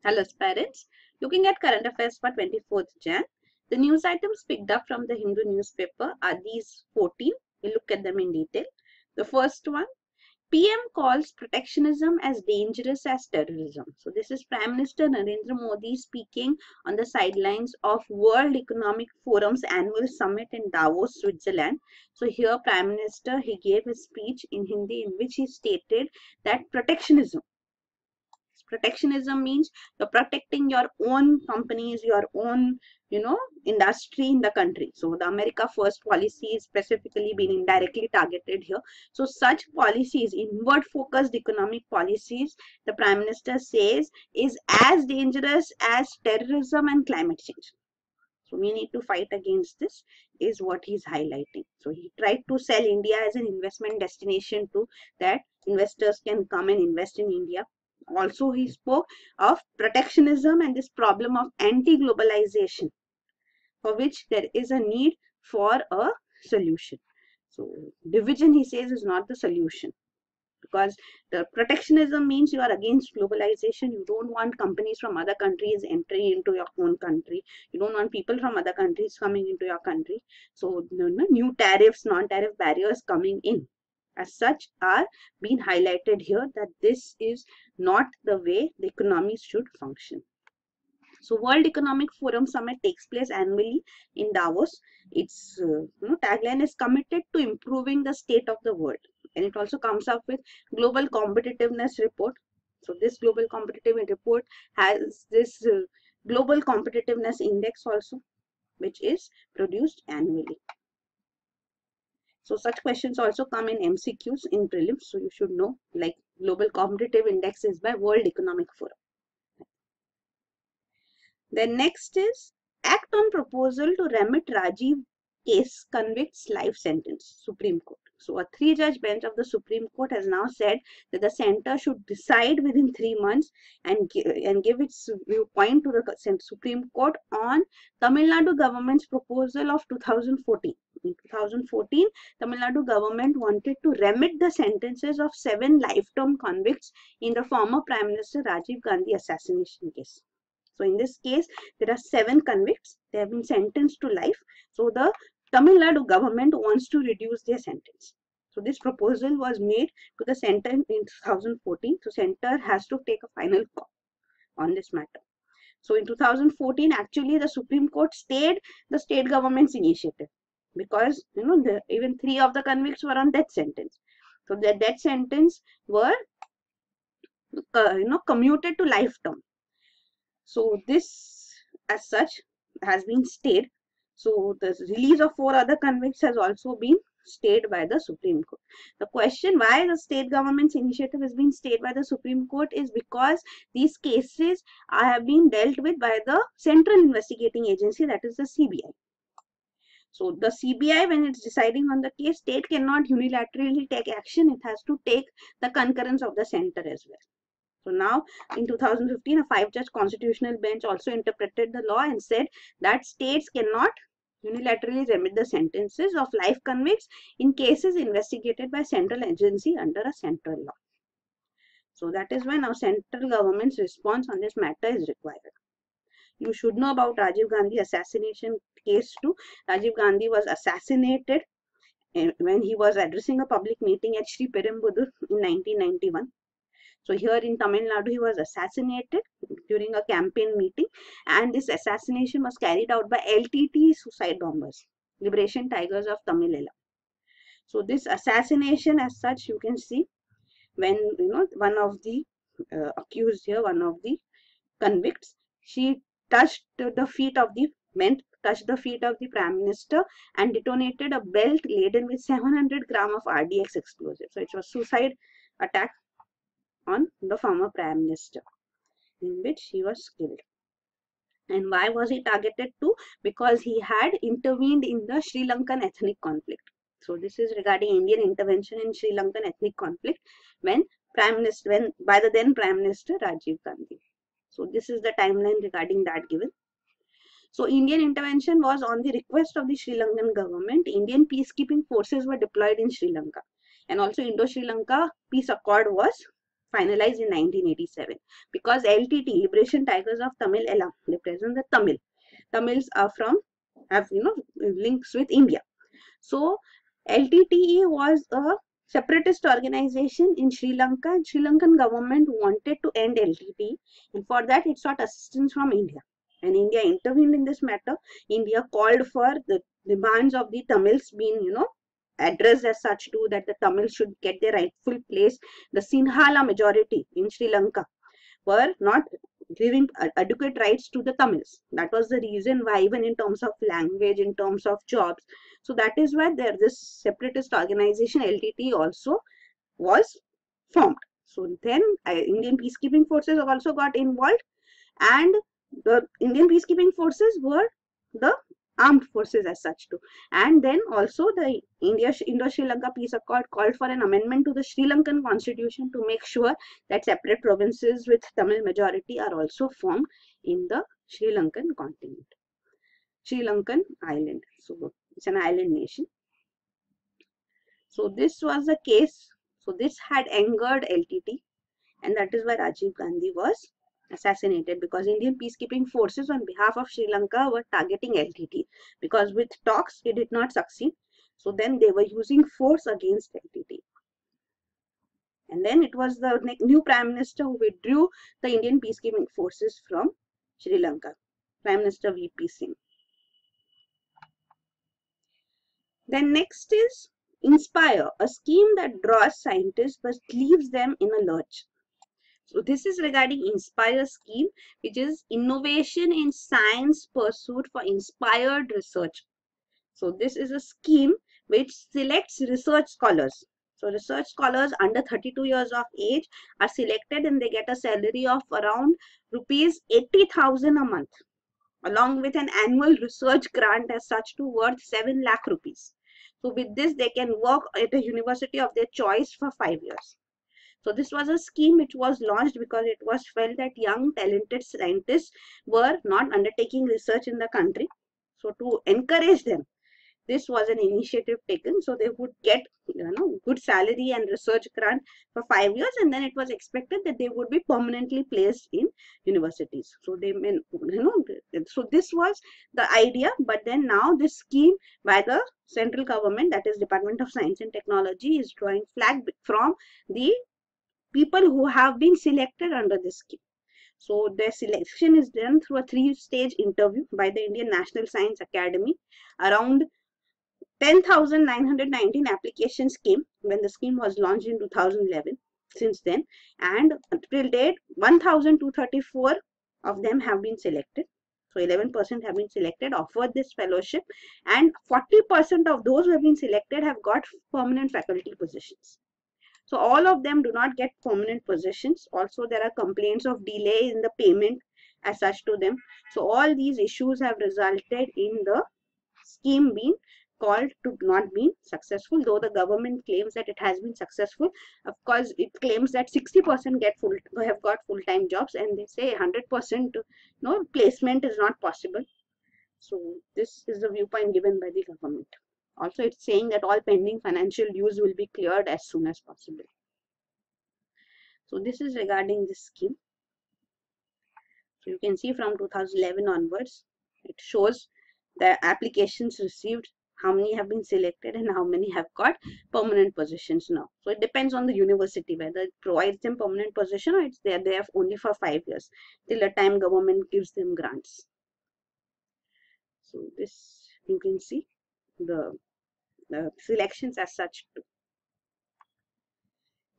Hello aspirants, looking at current affairs for 24th Jan. The news items picked up from the Hindu newspaper are these 14. We'll look at them in detail. The first one, PM calls protectionism as dangerous as terrorism. So this is Prime Minister Narendra Modi speaking on the sidelines of World Economic Forum's annual summit in Davos, Switzerland. So here Prime Minister, he gave a speech in Hindi in which he stated that protectionism means you're protecting your own companies, your own industry in the country. So the America First policy is specifically being indirectly targeted here. So such policies, inward focused economic policies, the Prime Minister says is as dangerous as terrorism and climate change. So we need to fight against this, is what he's highlighting. So he tried to sell India as an investment destination too, that investors can come and invest in India. Also, he spoke of protectionism and this problem of anti-globalization, for which there is a need for a solution. So, division, he says, is not the solution, because the protectionism means you are against globalization. You don't want companies from other countries entering into your own country. You don't want people from other countries coming into your country. So, new tariffs, non-tariff barriers coming in, as such, are being highlighted here, that this is not the way the economy should function. So World Economic Forum Summit takes place annually in Davos. Its tagline is committed to improving the state of the world, and it also comes up with Global Competitiveness Report. So this Global Competitiveness Report has this Global Competitiveness Index also, which is produced annually. So such questions also come in MCQs in prelims. So you should know, like Global Competitive Index is by World Economic Forum. Then next is Act on Proposal to Remit Rajiv Case Convicts Life Sentence, Supreme Court. So a 3-judge bench of the Supreme Court has now said that the centre should decide within 3 months and give its viewpoint to the Supreme Court on Tamil Nadu government's proposal of 2014. In 2014, Tamil Nadu government wanted to remit the sentences of 7 lifetime convicts in the former Prime Minister Rajiv Gandhi assassination case. So in this case, there are 7 convicts. They have been sentenced to life. So the Tamil Nadu government wants to reduce their sentence. So this proposal was made to the centre in 2014. So centre has to take a final call on this matter. So in 2014, actually the Supreme Court stayed the state government's initiative, because even 3 of the convicts were on death sentence. So the death sentence were commuted to life term. So this as such has been stayed. So the release of 4 other convicts has also been stayed by the Supreme Court. The question why the state government's initiative has been stayed by the Supreme Court is because these cases have been dealt with by the Central Investigating Agency, that is the CBI. So the CBI, when it's deciding on the case, state cannot unilaterally take action. It has to take the concurrence of the centre as well. So now in 2015, a 5-judge constitutional bench also interpreted the law and said that states cannot unilaterally remit the sentences of life convicts in cases investigated by central agency under a central law. So that is when our central government's response on this matter is required. You should know about Rajiv Gandhi assassination case too. Rajiv Gandhi was assassinated when he was addressing a public meeting at Sri Perumbudur in 1991. So here in Tamil Nadu, he was assassinated during a campaign meeting, and this assassination was carried out by LTT suicide bombers, Liberation Tigers of Tamil Nadu. So this assassination as such, you can see when one of the accused here, one of the convicts, she touched the feet of the Prime Minister and detonated a belt laden with 700 grams of RDX explosive. So it was suicide attack on the former Prime Minister, in which he was killed. And why was he targeted too? Because he had intervened in the Sri Lankan ethnic conflict. So this is regarding Indian intervention in Sri Lankan ethnic conflict by the then Prime Minister Rajiv Gandhi. So this is the timeline regarding that given. So Indian intervention was on the request of the Sri Lankan government. Indian peacekeeping forces were deployed in Sri Lanka, and also Indo-Sri Lanka peace accord was finalized in 1987, because LTT, Liberation Tigers of Tamil Elam, represent the Tamils are have links with India. So LTTE was a separatist organization in Sri Lanka, and Sri Lankan government wanted to end LTTE, and for that it sought assistance from India. And India intervened in this matter. India called for the demands of the Tamils being, addressed as such too, that the Tamils should get their rightful place. The Sinhala majority in Sri Lanka were not giving adequate rights to the Tamils. That was the reason why, even in terms of language, in terms of jobs. So that is why this separatist organization LTT also was formed. So then Indian peacekeeping forces also got involved, and the Indian peacekeeping forces were the armed forces as such too. And then also the Indo-Sri Lanka Peace Accord called for an amendment to the Sri Lankan constitution to make sure that separate provinces with Tamil majority are also formed in the Sri Lankan continent, Sri Lankan island. So it's an island nation. So this was the case. So this had angered LTT, and that is why Rajiv Gandhi was assassinated, because Indian peacekeeping forces on behalf of Sri Lanka were targeting LTT, because with talks it did not succeed. So then they were using force against LTT. And then it was the new Prime Minister who withdrew the Indian peacekeeping forces from Sri Lanka, Prime Minister VP Singh. Then next is Inspire, a scheme that draws scientists but leaves them in a lurch. So this is regarding Inspire scheme, which is Innovation in Science Pursuit for Inspired Research. So this is a scheme which selects research scholars. So research scholars under 32 years of age are selected, and they get a salary of around rupees 80,000 a month, along with an annual research grant as such to worth 7 lakh rupees. So with this, they can work at a university of their choice for 5 years. So this was a scheme which was launched because it was felt that young talented scientists were not undertaking research in the country. So to encourage them, this was an initiative taken. So they would get good salary and research grant for 5 years, and then it was expected that they would be permanently placed in universities. So they so this was the idea. But then now this scheme by the central government, that is Department of Science and Technology, is drawing flag from the people who have been selected under this scheme. So their selection is done through a 3-stage interview by the Indian National Science Academy. Around 10,919 applications came when the scheme was launched in 2011. Since then, and till date, 1,234 of them have been selected. So 11% have been selected, offered this fellowship, and 40% of those who have been selected have got permanent faculty positions. So all of them do not get permanent positions. Also, there are complaints of delay in the payment as such to them. So all these issues have resulted in the scheme being called to not be successful, though the government claims that it has been successful. Of course, it claims that 60% have got full-time jobs, and they say 100% placement is not possible. So this is the viewpoint given by the government. Also, it's saying that all pending financial dues will be cleared as soon as possible. So this is regarding this scheme. So you can see from 2011 onwards, it shows the applications received, how many have been selected, and how many have got permanent positions now. So it depends on the university whether it provides them permanent position or it's there only for 5 years till the time government gives them grants. So this, you can see the selections as such too.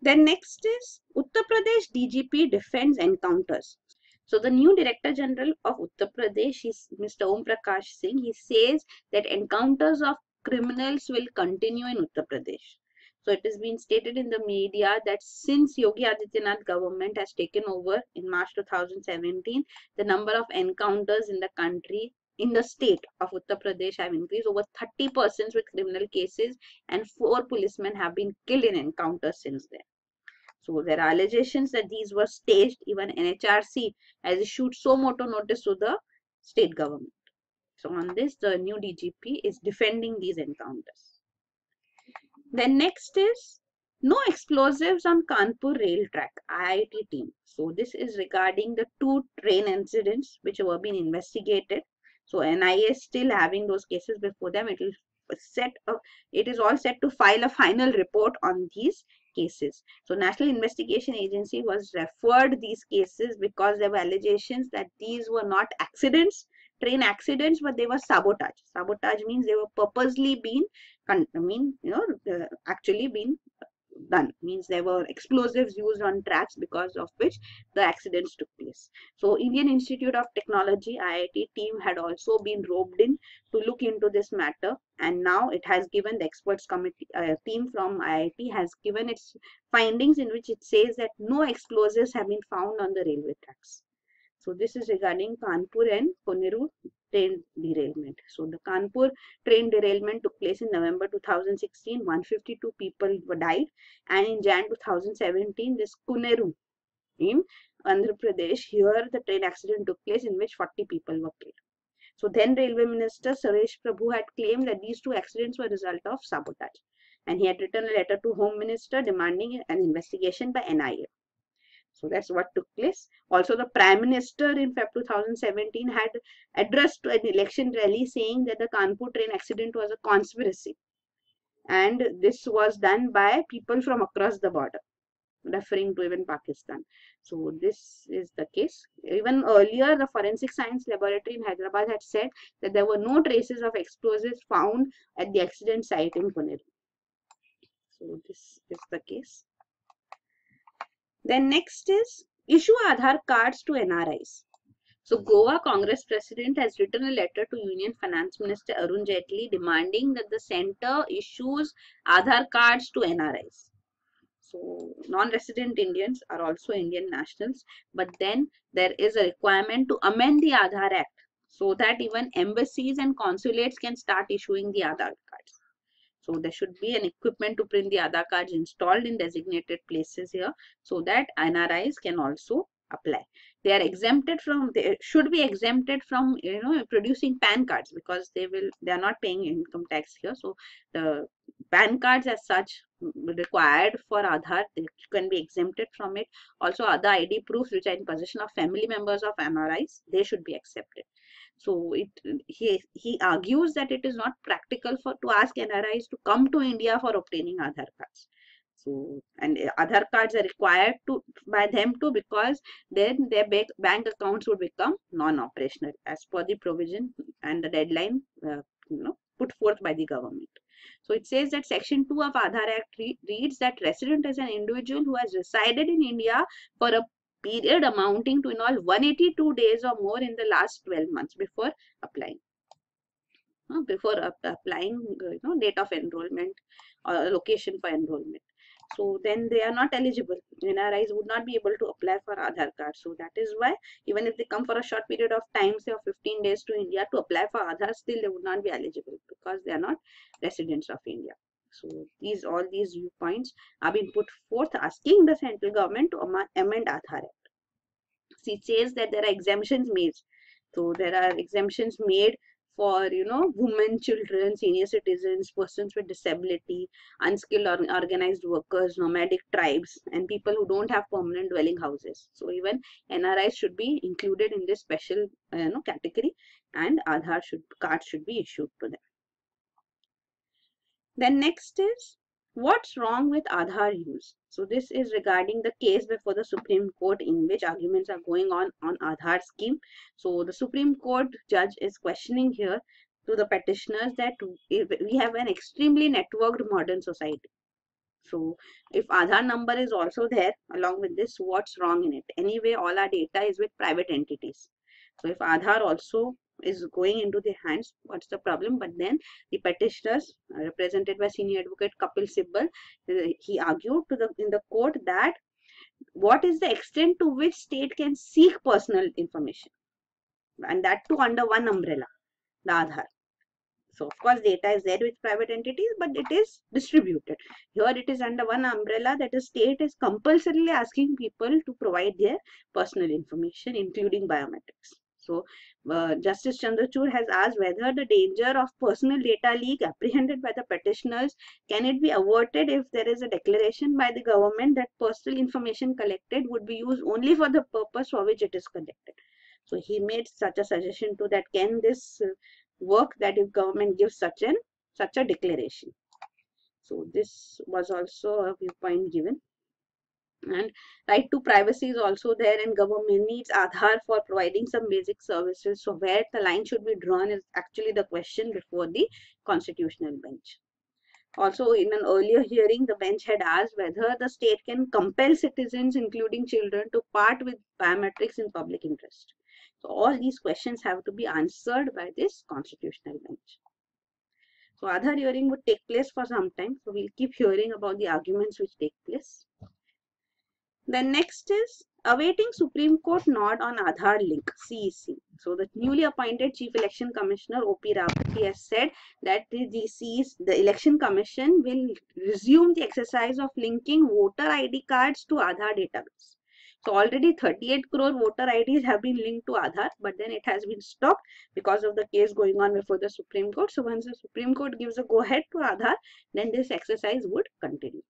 Then next is Uttar Pradesh DGP Defense encounters. So the new Director General of Uttar Pradesh is Mr. Om Prakash Singh. He says that encounters of criminals will continue in Uttar Pradesh. So it has been stated in the media that since Yogi Adityanath government has taken over in March 2017, the number of encounters in the country, in the state of Uttar Pradesh, have increased. Over 30 persons with criminal cases and 4 policemen have been killed in encounters since then. So there are allegations that these were staged. Even NHRC has issued so moto notice to the state government. So on this, the new DGP is defending these encounters. Then next is No explosives on Kanpur rail track, IIT team. So this is regarding the 2 train incidents which were being investigated. So NIA is still having those cases before them. It is all set to file a final report on these cases. So National Investigation Agency was referred these cases because there were allegations that these were not accidents, train accidents, but they were sabotage. Sabotage means they were purposely being, actually being done, means there were explosives used on tracks because of which the accidents took place. So Indian Institute of Technology IIT team had also been roped in to look into this matter, and now it has given the experts committee team from IIT has given its findings, in which it says that no explosives have been found on the railway tracks. So this is regarding Kanpur and Koneru train derailment. So the Kanpur train derailment took place in November 2016. 152 people died, and in Jan 2017, this Koneru in Andhra Pradesh, here the train accident took place in which 40 people were killed. So then Railway Minister Suresh Prabhu had claimed that these 2 accidents were a result of sabotage, and he had written a letter to Home Minister demanding an investigation by NIA. So that's what took place. Also, the Prime Minister in February 2017 had addressed an election rally saying that the Kanpur train accident was a conspiracy, and this was done by people from across the border, referring to even Pakistan. So this is the case. Even earlier, the Forensic Science Laboratory in Hyderabad had said that there were no traces of explosives found at the accident site in Pune. So this is the case. Then next is issue Aadhaar cards to NRIs. So Goa Congress President has written a letter to Union Finance Minister Arun Jaitley demanding that the centre issues Aadhaar cards to NRIs. So non-resident Indians are also Indian nationals, but then there is a requirement to amend the Aadhaar Act so that even embassies and consulates can start issuing the Aadhaar cards. So there should be an equipment to print the Aadhaar cards installed in designated places here so that NRIs can also apply. They should be exempted from producing PAN cards, because they are not paying income tax here. So the PAN cards as such required for Aadhaar, they can be exempted from it. Also other ID proofs which are in possession of family members of NRIs, they should be accepted. So he argues that it is not practical to ask NRIs to come to India for obtaining Aadhaar cards. So, and Aadhaar cards are required by them too, because then their bank accounts would become non-operational as per the provision and the deadline put forth by the government. So it says that Section 2 of Aadhaar Act reads that resident is an individual who has resided in India for a period amounting to in all 182 days or more in the last 12 months before applying. Date of enrollment or location for enrollment. So then they are not eligible. NRIs would not be able to apply for Aadhaar card. So that is why even if they come for a short period of time, say of 15 days to India to apply for Aadhaar, still they would not be eligible because they are not residents of India. So all these viewpoints are being put forth asking the central government to amend Aadhaar Act. It says that there are exemptions made. So there are exemptions made for women, children, senior citizens, persons with disability, unskilled or unorganized workers, nomadic tribes, and people who don't have permanent dwelling houses. So even NRIs should be included in this special category, and Aadhaar cards should be issued to them. Then next is, what's wrong with Aadhaar use? So this is regarding the case before the Supreme Court, in which arguments are going on Aadhaar scheme. So the Supreme Court judge is questioning here to the petitioners that we have an extremely networked modern society. So if Aadhaar number is also there along with this, what's wrong in it? Anyway, all our data is with private entities. So if Aadhaar also is going into their hands, what's the problem? But then the petitioners, represented by senior advocate Kapil Sibbal, he argued in the court that what is the extent to which state can seek personal information, and that too under one umbrella, the Aadhaar. So of course data is there with private entities, but it is distributed. Here it is under one umbrella, that the state is compulsorily asking people to provide their personal information, including biometrics. So, Justice Chandrachud has asked whether the danger of personal data leak apprehended by the petitioners, can it be averted if there is a declaration by the government that personal information collected would be used only for the purpose for which it is collected. So, he made such a suggestion to that, can this work, that if government gives such a declaration. So, this was also a viewpoint given. And right to privacy is also there, and government needs Aadhaar for providing some basic services. So where the line should be drawn is actually the question before the constitutional bench. Also, in an earlier hearing, the bench had asked whether the state can compel citizens, including children, to part with biometrics in public interest. So all these questions have to be answered by this constitutional bench. So Aadhaar hearing would take place for some time. So we'll keep hearing about the arguments which take place. Then next is awaiting Supreme Court nod on Aadhaar link, CEC. So the newly appointed Chief Election Commissioner O.P. Rawat has said that the Election Commission will resume the exercise of linking voter ID cards to Aadhaar database. So already 38 crore voter IDs have been linked to Aadhaar, but then it has been stopped because of the case going on before the Supreme Court. So once the Supreme Court gives a go-ahead to Aadhaar, then this exercise would continue.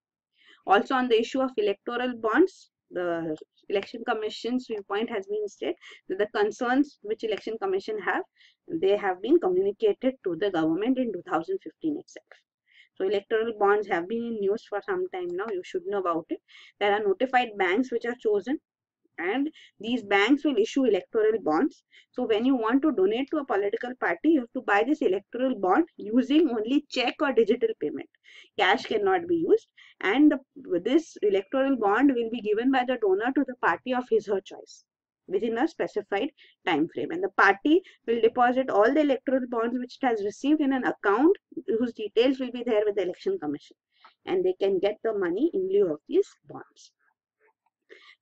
Also on the issue of electoral bonds, the Election Commission's viewpoint has been stated that the concerns which Election Commission have, they have been communicated to the government in 2015 itself. So electoral bonds have been in news for some time now. You should know about it. There are notified banks which are chosen, and these banks will issue electoral bonds. So when you want to donate to a political party, you have to buy this electoral bond using only check or digital payment. Cash cannot be used, and this electoral bond will be given by the donor to the party of his or her choice within a specified time frame, and the party will deposit all the electoral bonds which it has received in an account whose details will be there with the Election Commission, and they can get the money in lieu of these bonds.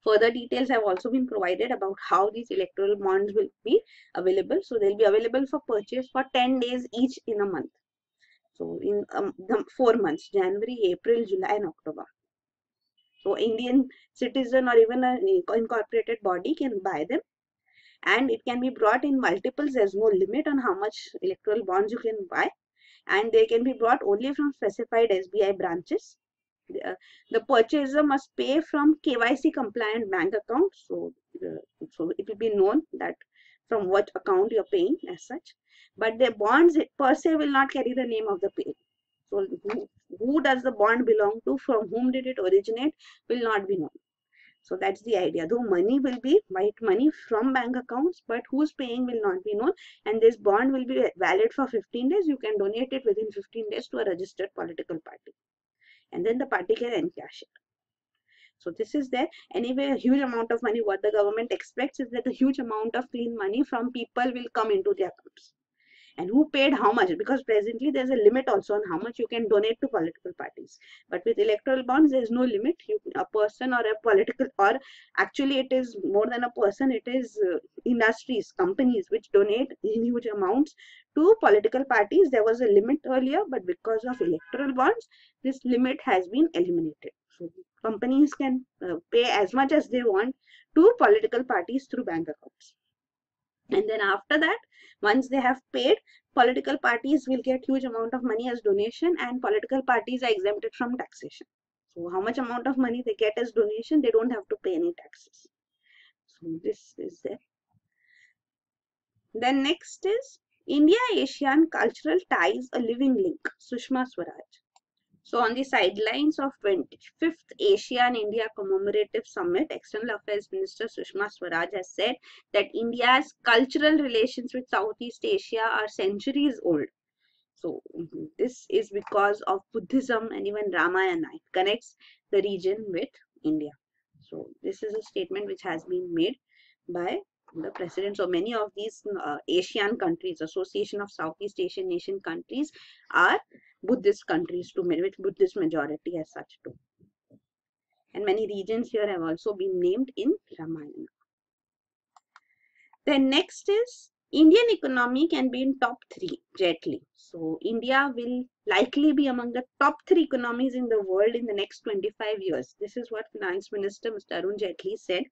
Further details have also been provided about how these electoral bonds will be available. So they'll be available for purchase for 10 days each in a month. So in the 4 months, January, April, July and October. So Indian citizen or even an incorporated body can buy them, and it can be brought in multiples. There's no limit on how much electoral bonds you can buy, and they can be brought only from specified SBI branches. The purchaser must pay from KYC compliant bank account. So it will be known that from what account you're paying as such. But the bonds per se will not carry the name of the payer. So who does the bond belong to, from whom did it originate, will not be known. So that's the idea. Though money will be white money from bank accounts, but who's paying will not be known. And this bond will be valid for 15 days. You can donate it within 15 days to a registered political party, and then the party can encash it. So this is there. Anyway, a huge amount of money, what the government expects is that a huge amount of clean money from people will come into their accounts. And who paid how much? Because presently there's a limit also on how much you can donate to political parties. But with electoral bonds, there's no limit. A person or a political, or actually it is more than a person, it is industries, companies which donate in huge amounts to political parties. There was a limit earlier, but because of electoral bonds, this limit has been eliminated. So companies can pay as much as they want to political parties through bank accounts. And then after that, once they have paid, political parties will get huge amount of money as donation, and political parties are exempted from taxation. So how much amount of money they get as donation, they don't have to pay any taxes. So this is there. Then next is India-ASEAN cultural ties, a living link, Sushma Swaraj. So on the sidelines of 25th ASEAN-India Commemorative Summit, External Affairs Minister Sushma Swaraj has said that India's cultural relations with Southeast Asia are centuries old. So this is because of Buddhism and even Ramayana. It connects the region with India. So this is a statement which has been made by the presidents of many of these Asian countries. Association of Southeast Asian Nation countries are Buddhist countries too, with Buddhist majority as such too. And many regions here have also been named in Ramayana. Then next is Indian economy can be in top 3 gently. So India will likely be among the top 3 economies in the world in the next 25 years. This is what Finance Minister Mr. Arun Jaitley said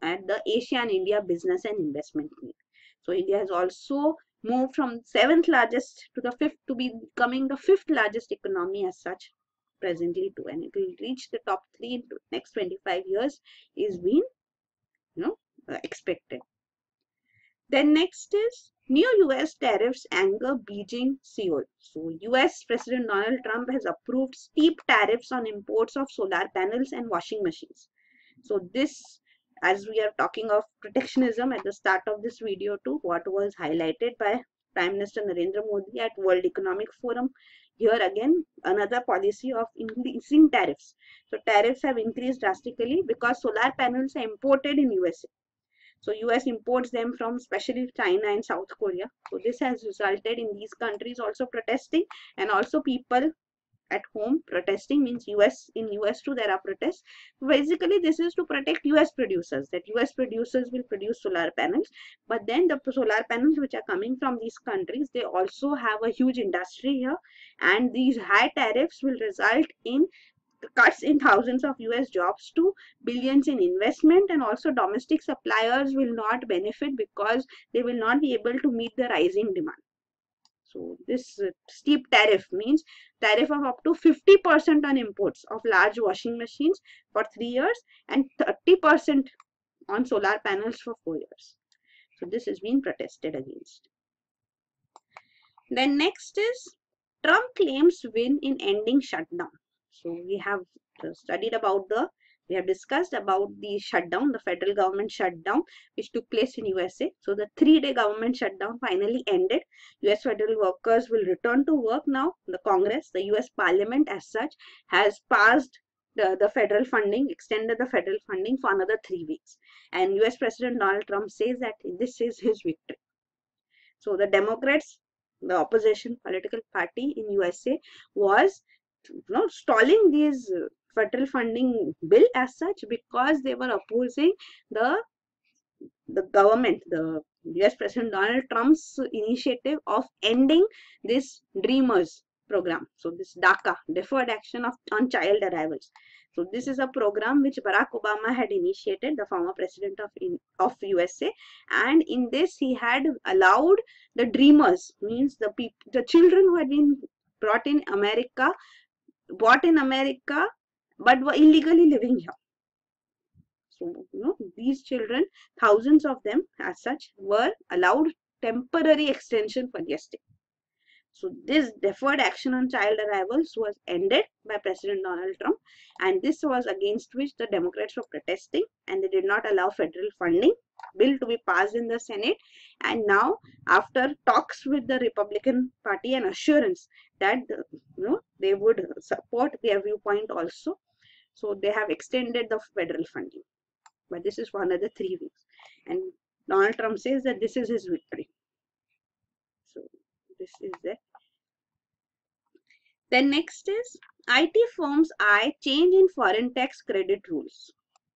at the Asia and India business and investment meet. So India has also moved from 7th largest to the 5th to becoming the 5th largest economy as such presently too, and it will reach the top 3 in the next 25 years is being expected. Then next is new US tariffs anger Beijing Seoul. So US President Donald Trump has approved steep tariffs on imports of solar panels and washing machines. So this, as we are talking of protectionism at the start of this video too, what was highlighted by Prime Minister Narendra Modi at World Economic Forum. Here again, another policy of increasing tariffs. So tariffs have increased drastically because solar panels are imported in USA. So US imports them from especially China and South Korea. So this has resulted in these countries also protesting, and also people at home protesting. Means in US too there are protests. Basically this is to protect US producers, that US producers will produce solar panels, but then the solar panels which are coming from these countries, they also have a huge industry here, and these high tariffs will result in cuts in thousands of US jobs to billions in investment, and also domestic suppliers will not benefit because they will not be able to meet the rising demand. So this steep tariff means tariff of up to 50% on imports of large washing machines for 3 years and 30% on solar panels for 4 years. So this is being protested against. Then next is Trump claims win in ending shutdown. So we have we have discussed about the shutdown, the federal government shutdown, which took place in USA. So the 3-day government shutdown finally ended. US federal workers will return to work now. The Congress, the US Parliament as such, has passed the federal funding, extended the federal funding for another 3 weeks. And US President Donald Trump says that this is his victory. So the Democrats, the opposition political party in USA, was stalling these federal funding bill as such because they were opposing the government, the US President Donald Trump's initiative of ending this Dreamers program. So this DACA, Deferred Action on Child Arrivals. So this is a program which Barack Obama had initiated, the former president of USA, and in this he had allowed the Dreamers, means the children who had been brought in America but were illegally living here. So these children, thousands of them as such, were allowed temporary extension for their stay. So this deferred action on child arrivals was ended by President Donald Trump, and this was against which the Democrats were protesting, and they did not allow federal funding bill to be passed in the Senate. And now, after talks with the Republican Party and assurance that they would support their viewpoint also, so they have extended the federal funding, but this is for another 3 weeks. And Donald Trump says that this is his victory. So this is there. Then next is IT firms eye change in foreign tax credit rules.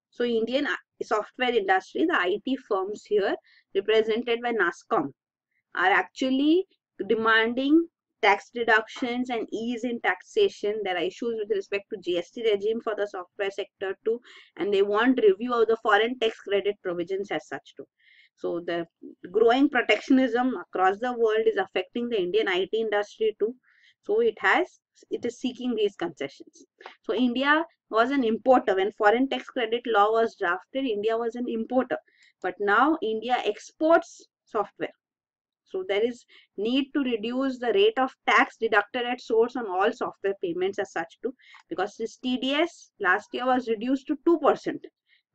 So Indian software industry, the IT firms here represented by NASSCOM, are actually demanding tax deductions and ease in taxation. There are issues with respect to GST regime for the software sector too, and they want review of the foreign tax credit provisions as such too. So the growing protectionism across the world is affecting the Indian IT industry too. So it is seeking these concessions. So India was an importer. When foreign tax credit law was drafted, India was an importer. But now India exports software. So there is need to reduce the rate of tax deducted at source on all software payments as such too, because this TDS last year was reduced to 2%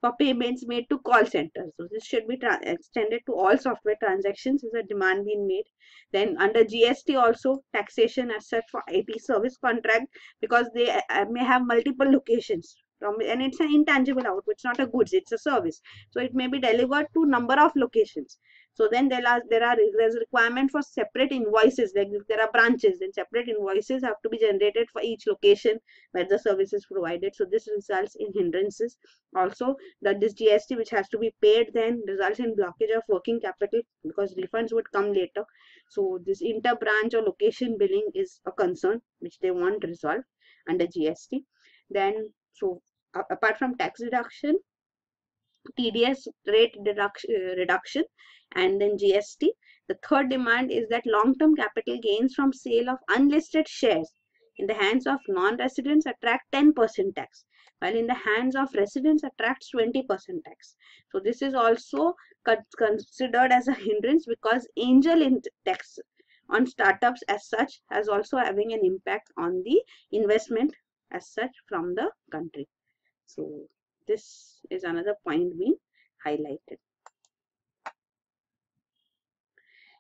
for payments made to call centers. So this should be extended to all software transactions, is a demand being made. Then under GST also, taxation as such for IT service contract, because they may have multiple locations. And it's an intangible output, it's not a goods, it's a service. So it may be delivered to number of locations. So then there's a requirement for separate invoices. Like if there are branches, then separate invoices have to be generated for each location where the service is provided. So this results in hindrances. Also, this GST which has to be paid then results in blockage of working capital because refunds would come later. So this inter-branch or location billing is a concern which they want resolved under GST. Then, so apart from tax deduction, TDS rate reduction, and then GST. The third demand is that long-term capital gains from sale of unlisted shares in the hands of non-residents attract 10% tax, while in the hands of residents attracts 20% tax. So this is also considered as a hindrance, because angel in tax on startups as such has also having an impact on the investment as such from the country. So this is another point being highlighted.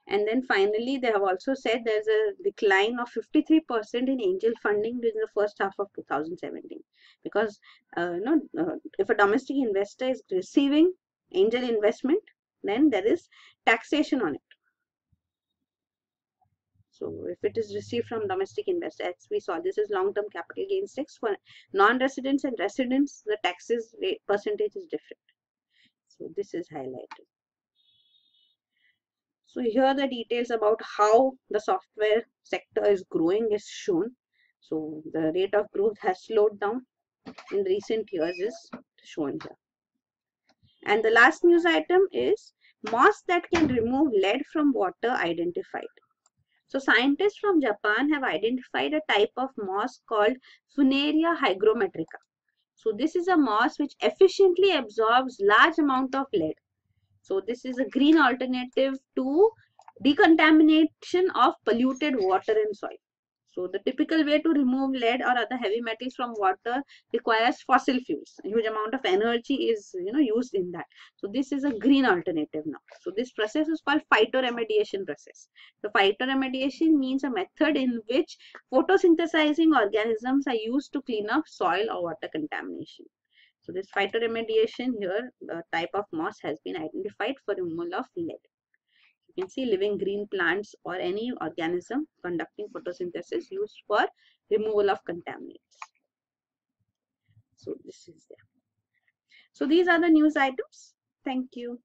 And then finally, they have also said there's a decline of 53% in angel funding during the first half of 2017, because if a domestic investor is receiving angel investment, then there is taxation on it. So if it is received from domestic investors, as we saw, this is long-term capital gains tax. For non-residents and residents, the taxes rate percentage is different. So this is highlighted. So here are the details about how the software sector is growing is shown. So the rate of growth has slowed down in recent years is shown here. And the last news item is moss that can remove lead from water identified. So scientists from Japan have identified a type of moss called Funaria hygrometrica. So this is a moss which efficiently absorbs large amount of lead. So this is a green alternative to decontamination of polluted water and soil. So the typical way to remove lead or other heavy metals from water requires fossil fuels. A huge amount of energy is used in that. So this is a green alternative now. So this process is called phytoremediation process. So phytoremediation means a method in which photosynthesizing organisms are used to clean up soil or water contamination. So this phytoremediation here, the type of moss has been identified for removal of lead. You can see living green plants or any organism conducting photosynthesis used for removal of contaminants. So this is there. So these are the news items. Thank you.